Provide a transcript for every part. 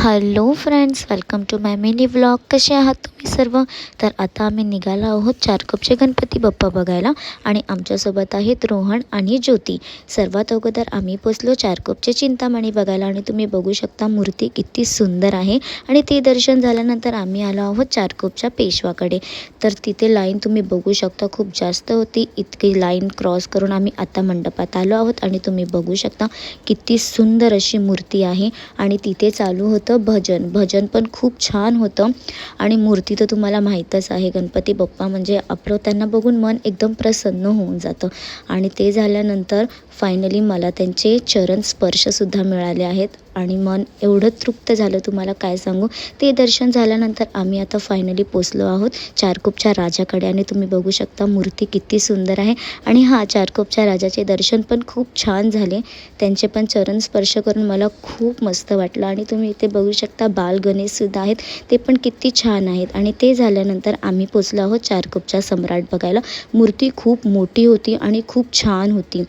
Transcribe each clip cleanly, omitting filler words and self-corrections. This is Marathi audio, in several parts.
Hello friends, welcome to my mini vlog. कसे आहात तुम्ही सर्व? तर आता आम्ही निघालो आहोत चारकोपचे गणपती बाप्पा बघायला आणि आमच्यासोबत आहेत रोहन आणि ज्योती. सर्वात अगोदर आम्ही पोचलो चारकोपचे चिंतामणी बघायला आणि तुम्ही बघू शकता मूर्ती किती सुंदर आहे. आणि ते दर्शन झाल्यानंतर आम्ही आलो आहोत चारकोपच्या पेशवाकडे. तर तिथे लाईन तुम्ही बघू शकता खूप जास्त होती. इतकी लाईन क्रॉस करून आम्ही आता मंडपात आलो आहोत आणि तुम्ही बघू शकता किती सुंदर अशी मूर्ती आहे. आणि तिथे चालू होतं भजन पण खूप छान होतं. आणि मूर्ती तर तुम्हाला माहीतच आहे, गणपती बाप्पा म्हणजे आपलं त्यांना बघून मन एकदम प्रसन्न होऊन जातं. आणि ते झाल्यानंतर फायनली मला त्यांचे चरण स्पर्शसुद्धा मिळाले आहेत आणि मन एवढं तृप्त झालं तुम्हाला काय सांगू. ते दर्शन झाल्यानंतर आम्ही आता फायनली पोचलो आहोत चारकोपच्या राजाकडे आणि तुम्ही बघू शकता मूर्ती किती सुंदर आहे. आणि चारकोपच्या राजाचे दर्शन पण खूप छान झाले. त्यांचे पण चरण स्पर्श करून मला खूप मस्त वाटलं. आणि तुम्ही इथे बघू शकता बाल गणेशसुद्धा आहेत, ते पण किती छान आहेत. आणि ते झाल्यानंतर आम्ही पोचलो आहोत चारकोपच्या सम्राट बघायला. मूर्ती खूप मोठी होती आणि खूप छान होती.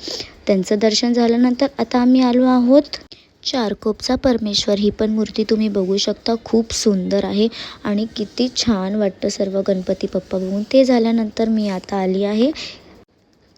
त्यांचं दर्शन झाल्यानंतर आता आम्ही आलो आहोत चारकोपचा परमेश्वर. ही पण मूर्ती तुम्ही बघू शकता खूप सुंदर आहे आणि किती छान वाटतं सर्व गणपती बाप्पा बघून. ते झाल्यानंतर मी आता आली आहे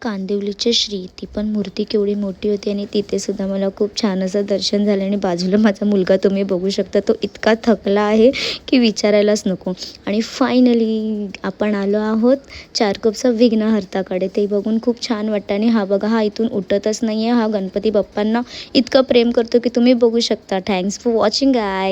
कांदिवलीचे श्री. ती पण मूर्ती केवढी मोठी होती आणि तिथे सुद्धा मला खूप छान असं दर्शन झालं. आणि बाजूला माझा मुलगा तुम्ही बघू शकता, तो इतका थकला आहे की विचारायलाच नको. आणि फायनली आपण आलो आहोत चारकोपचा विघ्नहर्ताकडे. ते बघून खूप छान वाटतं. आणि बघा, हा इथून उठतच नाही आहे. हा गणपती बाप्पांना इतकं प्रेम करतो की तुम्ही बघू शकता. Thanks for watching guy.